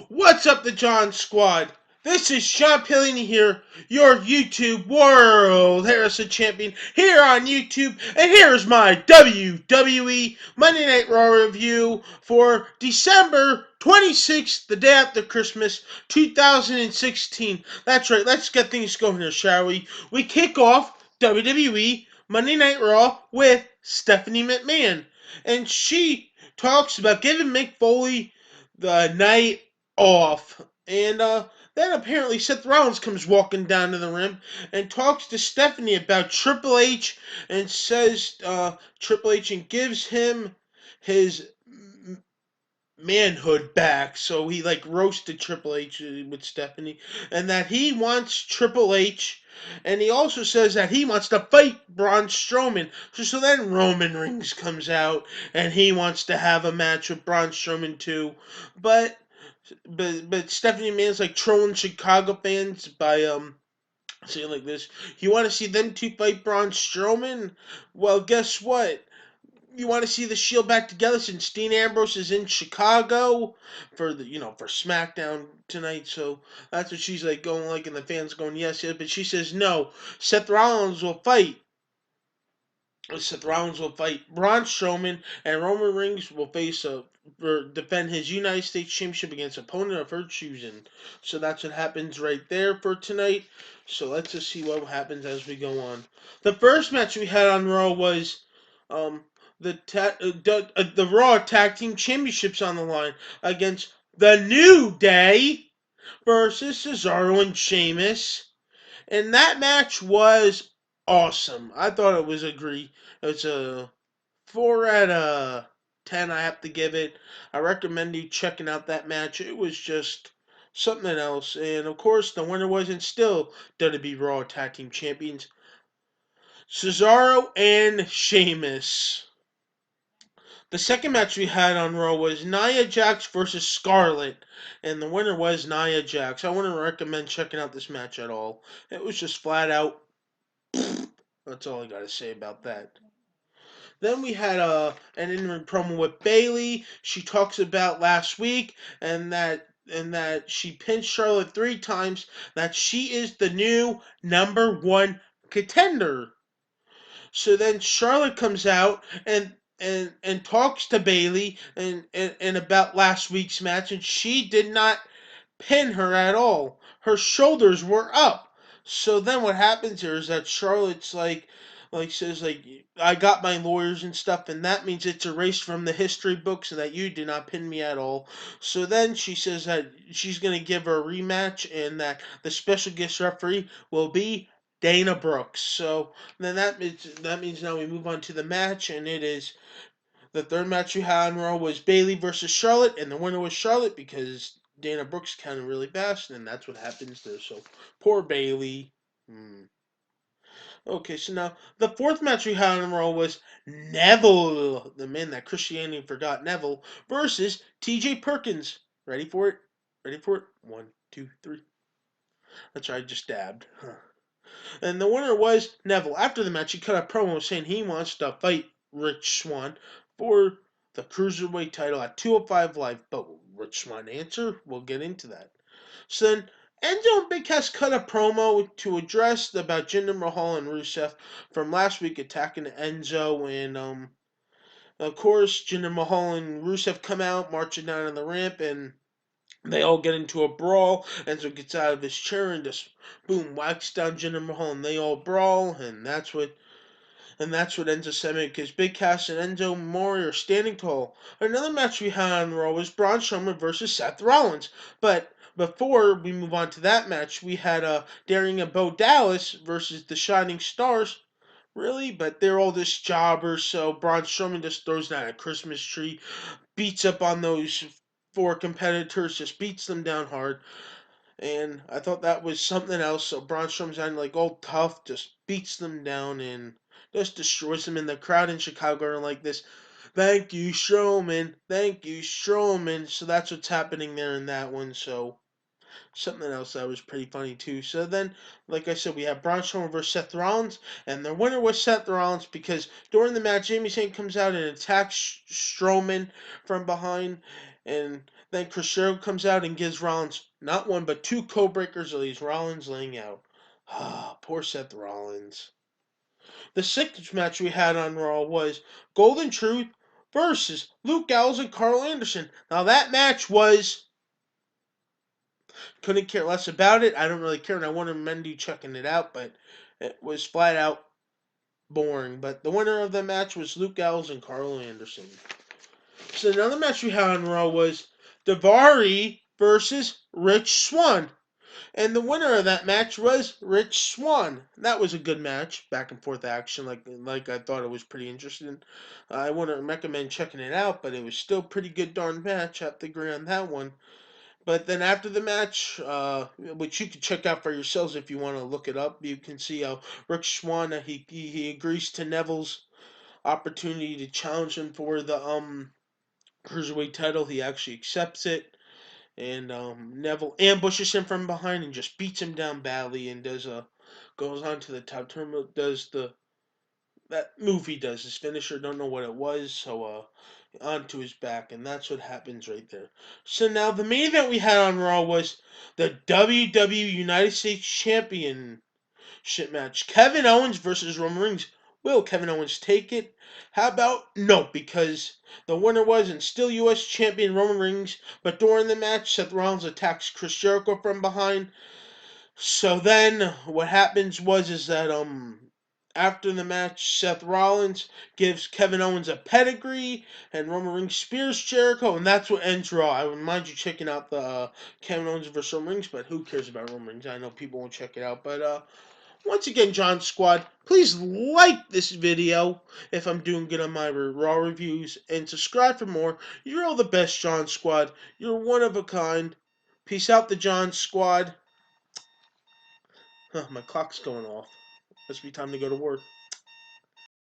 What's up, the John Squad? This is Sean Pillini here, your YouTube World Harrison Champion here on YouTube, and here's my WWE Monday Night Raw review for December 26th, the day after Christmas, 2016. That's right, let's get things going here, shall we? We kick off WWE Monday Night Raw with Stephanie McMahon, and she talks about giving Mick Foley the night off. And then apparently Seth Rollins comes walking down to the rim and talks to Stephanie about Triple H and says Triple H and gives him his manhood back. So he like roasted Triple H with Stephanie and that he wants Triple H. And he also says that he wants to fight Braun Strowman. So then Roman Reigns comes out and he wants to have a match with Braun Strowman too. But Stephanie Mann's like trolling Chicago fans by saying like this. You want to see them two fight Braun Strowman? Well, guess what? You want to see the Shield back together since Dean Ambrose is in Chicago for the for SmackDown tonight. So that's what she's like going like, and the fans going yes, yes. But she says no. Seth Rollins will fight. Seth Rollins will fight Braun Strowman, and Roman Reigns will defend his United States Championship against an opponent of her choosing. So that's what happens right there for tonight. So let's just see what happens as we go on. The first match we had on Raw was um, the Raw Tag Team Championships on the line against the New Day versus Cesaro and Sheamus. And that match was awesome. I thought it was it's a 4 out of 10. I have to give it. I recommend you checking out that match. It was just something else. And of course, the winner wasn't still WWE Raw Tag Team Champions, Cesaro and Sheamus. The second match we had on Raw was Nia Jax versus Scarlett, and the winner was Nia Jax. I wouldn't recommend checking out this match at all. It was just flat out. That's all I gotta say about that. Then we had an in-ring promo with Bayley. She talks about last week and that she pinned Charlotte 3 times. That she is the new #1 contender. So then Charlotte comes out and talks to Bayley and about last week's match, and she did not pin her at all. Her shoulders were up. So then what happens here is that Charlotte's like says like I got my lawyers and stuff, and that means it's erased from the history books and that you did not pin me at all. So then she says that she's gonna give her a rematch and that the special guest referee will be Dana Brooks. So then that means now we move on to the match, and it is the third match we had on Raw was Bayley versus Charlotte, and the winner was Charlotte because Dana Brooks counted really fast, and that's what happens there. So poor Bayley. Okay, so now the fourth match we had on Raw was Neville, the man that Christianity forgot, Neville versus T.J. Perkins. Ready for it? Ready for it? 1, 2, 3. That's right, I just dabbed. And the winner was Neville. After the match, he cut a promo saying he wants to fight Rich Swann for the Cruiserweight title at 205 Live. But will Rich Swann answer? We'll get into that. So then Enzo and Big Cass cut a promo to address about Jinder Mahal and Rusev from last week attacking Enzo. And of course, Jinder Mahal and Rusev come out marching down on the ramp, and they all get into a brawl. Enzo gets out of his chair and just boom whacks down Jinder Mahal, and they all brawl, and that's what ends the segment because Big Cass and Enzo Amore are standing tall. Another match we had on Raw was Braun Strowman versus Seth Rollins. But before we move on to that match, we had Daring and Bo Dallas versus the Shining Stars. Really? But they're all just jobbers, so Braun Strowman just throws down a Christmas tree, beats up on those 4 competitors, just beats them down hard. And I thought that was something else. So Braun Strowman's on like all tough, just beats them down and just destroys them in the crowd in Chicago. And like this, thank you, Strowman. Thank you, Strowman. So that's what's happening there in that one. So something else that was pretty funny too. So then, like I said, we have Braun Strowman versus Seth Rollins, and the winner was Seth Rollins because during the match, Jamie Saint comes out and attacks Strowman from behind, and Then Chris Jericho comes out and gives Rollins not one but two code breakers, leaves Rollins laying out. Ah, poor Seth Rollins. The sixth match we had on Raw was Golden Truth versus Luke Gallows and Carl Anderson. Now that match was, couldn't care less about it. I don't really care, and I want to recommend you checking it out, but it was flat out boring. But the winner of the match was Luke Gallows and Carl Anderson. So another match we had on Raw was Daivari versus Rich Swann. And the winner of that match was Rich Swann. That was a good match, back and forth action, like I thought it was pretty interesting. I wouldn't recommend checking it out, but it was still a pretty good darn match. I have to agree on that one. But then after the match, which you can check out for yourselves if you want to look it up, you can see how Rich Swann he agrees to Neville's opportunity to challenge him for the cruiserweight title. He actually accepts it. And Neville ambushes him from behind and just beats him down badly and goes on to the top turn, does that move he does, his finisher, don't know what it was, so onto his back, and that's what happens right there. So now the main event we had on Raw was the WWE United States Championship match. Kevin Owens versus Roman Reigns. Will Kevin Owens take it? How about no, because the winner was and still U.S. champion Roman Reigns, but during the match, Seth Rollins attacks Chris Jericho from behind. So then what happens is that after the match, Seth Rollins gives Kevin Owens a pedigree, and Roman Reigns spears Jericho, and that's what ends Raw. I would mind you checking out the Kevin Owens versus Roman Reigns, but who cares about Roman Reigns? I know people won't check it out, but once again, John Squad, please like this video if I'm doing good on my Raw reviews, and subscribe for more. You're all the best, John Squad. You're one of a kind. Peace out, the John Squad. Huh, my clock's going off. Must be time to go to work.